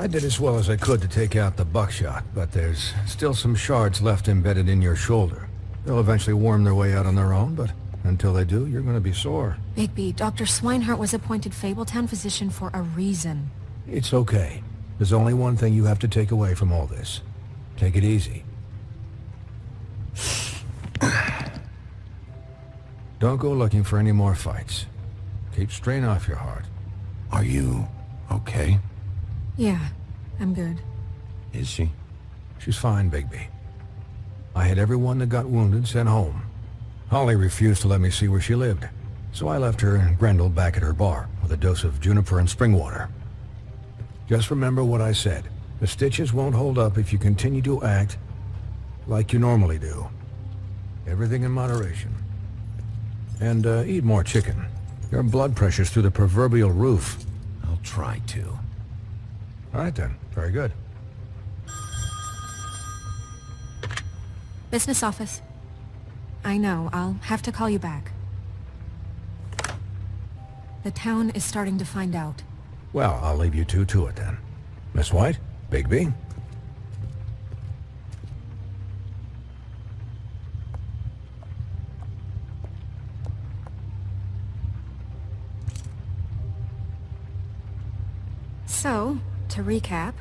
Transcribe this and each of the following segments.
I did as well as I could to take out the buckshot, but there's still some shards left embedded in your shoulder. They'll eventually worm their way out on their own, but until they do, you're going to be sore. Bigby, Dr. Swinehart was appointed Fabletown physician for a reason. It's okay. There's only one thing you have to take away from all this. Take it easy. Don't go looking for any more fights. Keep strain off your heart. Are you okay? Yeah, I'm good. Is she? She's fine, Bigby. I had everyone that got wounded sent home. Holly refused to let me see where she lived, so I left her and Grendel back at her bar with a dose of juniper and spring water. Just remember what I said. The stitches won't hold up if you continue to act like you normally do. Everything in moderation. And eat more chicken. Your blood pressure's through the proverbial roof. I'll try to. All right then. Very good. Business office. I know, I'll have to call you back. The town is starting to find out. Well, I'll leave you two to it then. Miss White, Bigby. So, to recap...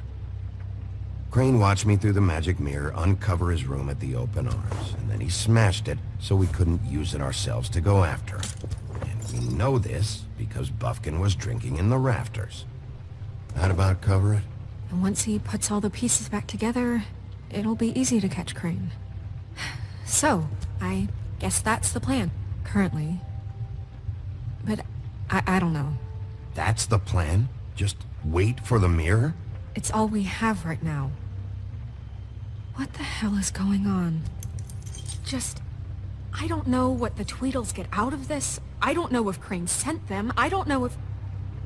Crane watched me through the magic mirror uncover his room at the open arms, and then he smashed it so we couldn't use it ourselves to go after him. And we know this because Buffkin was drinking in the rafters. That about cover it? And once he puts all the pieces back together, it'll be easy to catch Crane. So, I guess that's the plan, currently. But I don't know. That's the plan? Just wait for the mirror? It's all we have right now. What the hell is going on? I don't know what the Tweedles get out of this. I don't know if Crane sent them. I don't know if...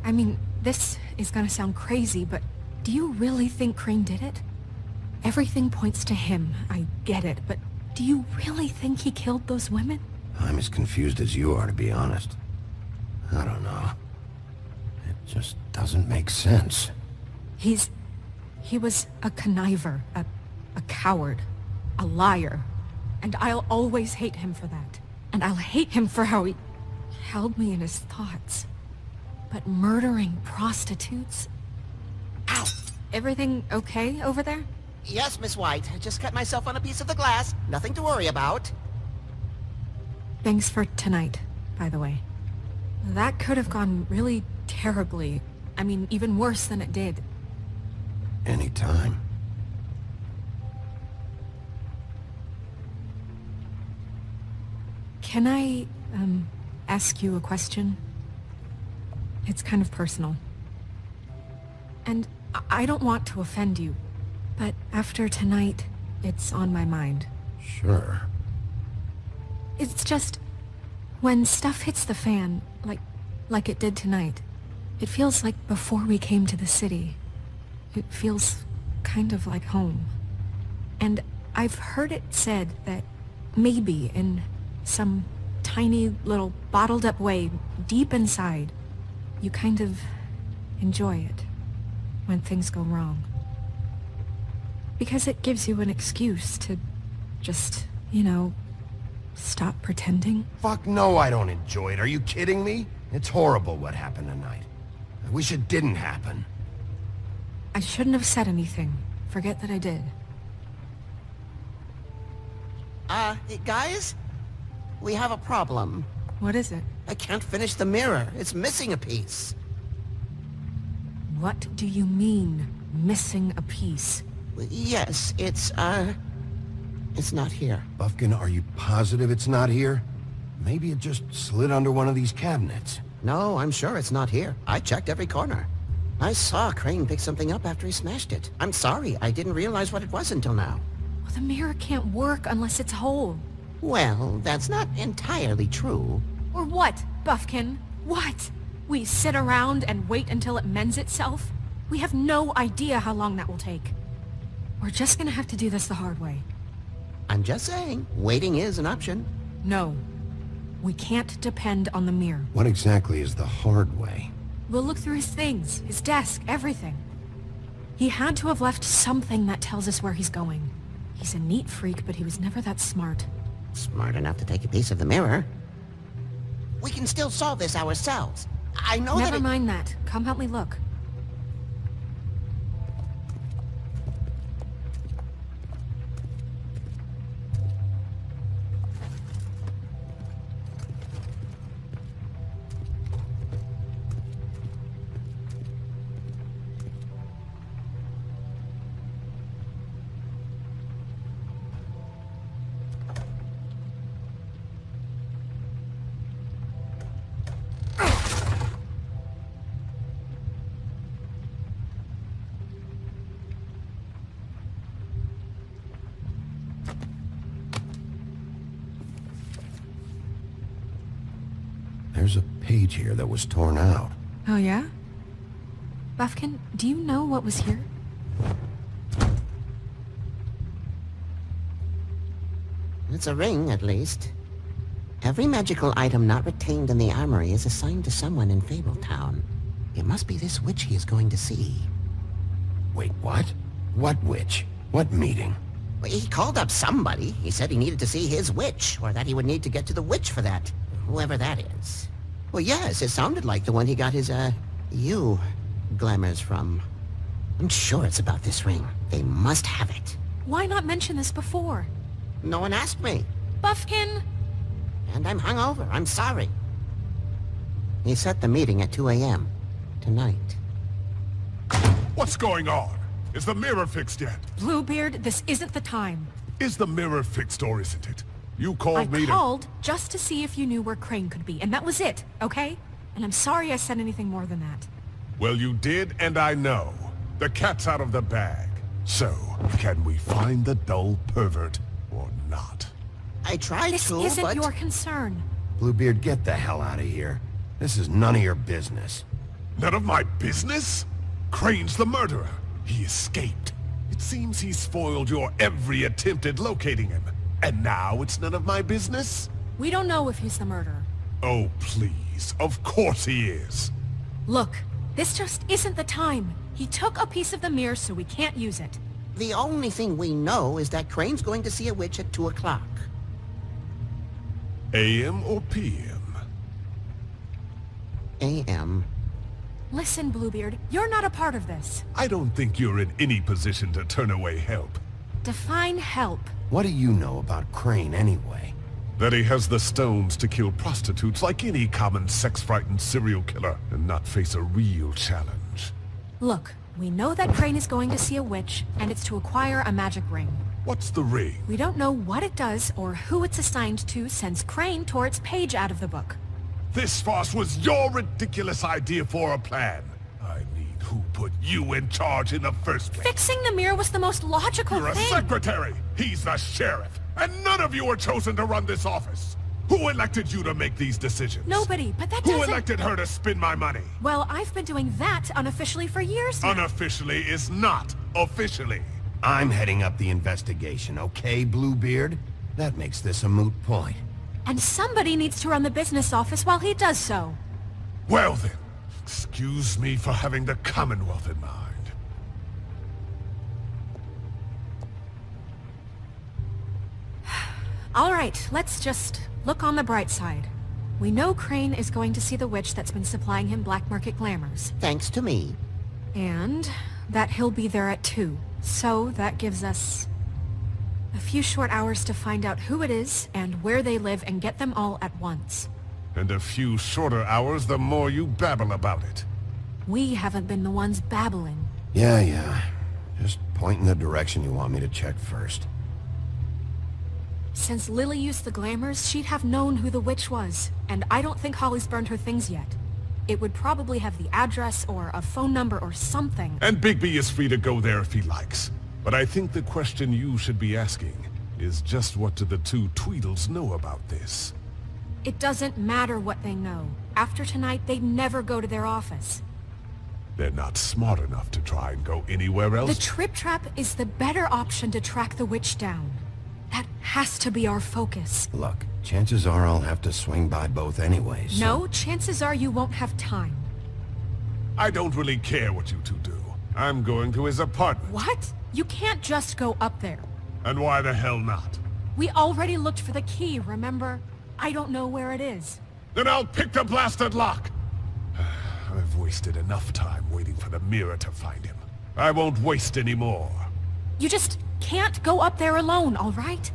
I mean, this is gonna sound crazy, but do you really think Crane did it? Everything points to him, I get it, but do you really think he killed those women? I'm as confused as you are, to be honest. I don't know. It just doesn't make sense. He was a conniver, a coward, a liar. And I'll always hate him for that. And I'll hate him for how he held me in his thoughts. But murdering prostitutes? Ow! Everything okay over there? Yes, Miss White. I just cut myself on a piece of the glass. Nothing to worry about. Thanks for tonight, by the way. That could have gone really terribly. I mean, even worse than it did. Anytime. Can I, ask you a question? It's kind of personal. And I don't want to offend you, but after tonight, it's on my mind. Sure. It's just, when stuff hits the fan, like it did tonight, it feels like before we came to the city. It feels kind of like home. And I've heard it said that maybe in some tiny little bottled up way deep inside, you kind of enjoy it when things go wrong. Because it gives you an excuse to just, you know, stop pretending. Fuck no, I don't enjoy it. Are you kidding me? It's horrible what happened tonight. I wish it didn't happen. I shouldn't have said anything. Forget that I did. Guys? We have a problem. What is it? I can't finish the mirror. It's missing a piece. What do you mean, missing a piece? Yes, it's not here. Buffkin, are you positive it's not here? Maybe it just slid under one of these cabinets. No, I'm sure it's not here. I checked every corner. I saw Crane pick something up after he smashed it. I'm sorry, I didn't realize what it was until now. Well, the mirror can't work unless it's whole. Well, that's not entirely true. Or what, Buffkin? What? We sit around and wait until it mends itself? We have no idea how long that will take. We're just gonna have to do this the hard way. I'm just saying, waiting is an option. No. We can't depend on the mirror. What exactly is the hard way? We'll look through his things, his desk, everything. He had to have left something that tells us where he's going. He's a neat freak, but he was never that smart. Smart enough to take a piece of the mirror. We can still solve this ourselves. I know that Never mind that. Come help me look. There's a page here that was torn out. Oh, yeah? Buffkin, do you know what was here? It's a ring, at least. Every magical item not retained in the armory is assigned to someone in Fabletown. It must be this witch he is going to see. Wait, what? What witch? What meeting? Well, he called up somebody. He said he needed to see his witch, or that he would need to get to the witch for that. Whoever that is. Well, yes, it sounded like the one he got his, glamours from. I'm sure it's about this ring. They must have it. Why not mention this before? No one asked me. Buffkin! And I'm hungover. I'm sorry. He set the meeting at 2 a.m. tonight. What's going on? Is the mirror fixed yet? Bluebeard, this isn't the time. Is the mirror fixed or isn't it? You called me I to... called just to see if you knew where Crane could be, and that was it, okay? And I'm sorry I said anything more than that. Well, you did, and I know. The cat's out of the bag. So, can we find the dull pervert or not? I tried This to, isn't but... your concern. Bluebeard, get the hell out of here. This is none of your business. None of my business? Crane's the murderer. He escaped. It seems he spoiled your every attempt at locating him. And now it's none of my business? We don't know if he's the murderer. Oh, please. Of course he is. Look, this just isn't the time. He took a piece of the mirror, so we can't use it. The only thing we know is that Crane's going to see a witch at 2 o'clock. AM or PM? A.M. Listen, Bluebeard, you're not a part of this. I don't think you're in any position to turn away help. Define help. What do you know about Crane anyway? That he has the stones to kill prostitutes like any common sex-frightened serial killer and not face a real challenge. Look, we know that Crane is going to see a witch, and it's to acquire a magic ring. What's the ring? We don't know what it does or who it's assigned to since Crane tore its page out of the book. This farce was your ridiculous idea for a plan. I mean, who put you in charge in the first place? Fixing the mirror was the most logical You're a thing. secretary! He's the sheriff! And none of you were chosen to run this office! Who elected you to make these decisions? Nobody, but that Who doesn't... elected her to spend my money? Well, I've been doing that unofficially for years now. Unofficially is not officially. I'm heading up the investigation, okay, Bluebeard? That makes this a moot point. And somebody needs to run the business office while he does so. Well then, excuse me for having the Commonwealth in mind. All right, let's just look on the bright side. We know Crane is going to see the witch that's been supplying him black market glamours. Thanks to me. And that he'll be there at 2. So that gives us a few short hours to find out who it is and where they live and get them all at once. And a few shorter hours the more you babble about it. We haven't been the ones babbling. Yeah. Just point in the direction you want me to check first. Since Lily used the glamours, she'd have known who the witch was. And I don't think Holly's burned her things yet. It would probably have the address or a phone number or something. And Bigby is free to go there if he likes. But I think the question you should be asking is just what do the two Tweedles know about this? It doesn't matter what they know. After tonight, they'd never go to their office. They're not smart enough to try and go anywhere The else. Trip Trap is the better option to track the witch down. That has to be our focus. Look, chances are I'll have to swing by both anyways. so- No, chances are you won't have time. I don't really care what you two do. I'm going to his apartment. What? You can't just go up there. And why the hell not? We already looked for the key, remember? I don't know where it is. Then I'll pick the blasted lock! I've wasted enough time waiting for the mirror to find him. I won't waste any more. You just can't go up there alone, all right?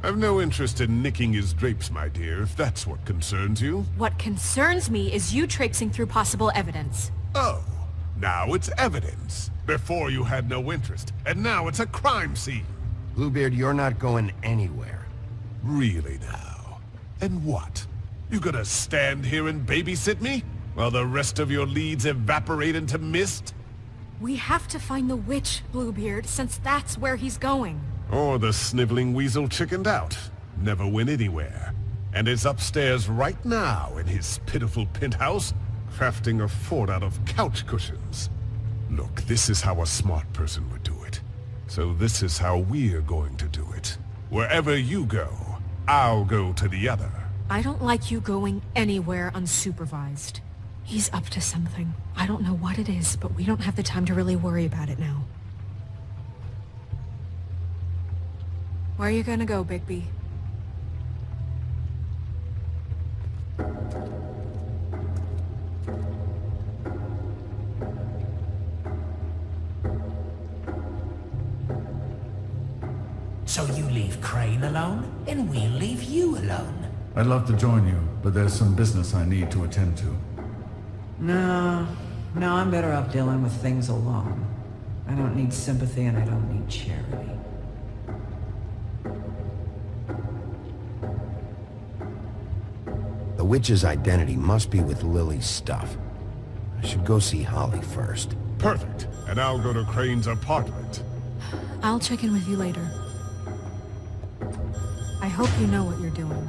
I've no interest in nicking his drapes, my dear, if that's what concerns you. What concerns me is you traipsing through possible evidence. Oh, now it's evidence. Before you had no interest, and now it's a crime scene. Bluebeard, you're not going anywhere. Really now? And what? You gonna stand here and babysit me? While the rest of your leads evaporate into mist? We have to find the witch, Bluebeard, since that's where he's going. Or the sniveling weasel chickened out. Never went anywhere. And is upstairs right now in his pitiful penthouse, crafting a fort out of couch cushions. Look, this is how a smart person would do it. So this is how we're going to do it. Wherever you go, I'll go to the other. I don't like you going anywhere unsupervised. He's up to something. I don't know what it is, but we don't have the time to really worry about it now. Where are you gonna go, Bigby? So you leave Crane alone, and we'll leave you alone. I'd love to join you, but there's some business I need to attend to. No, I'm better off dealing with things alone. I don't need sympathy and I don't need charity. The witch's identity must be with Lily's stuff. I should go see Holly first. Perfect. And I'll go to Crane's apartment. I'll check in with you later. I hope you know what you're doing.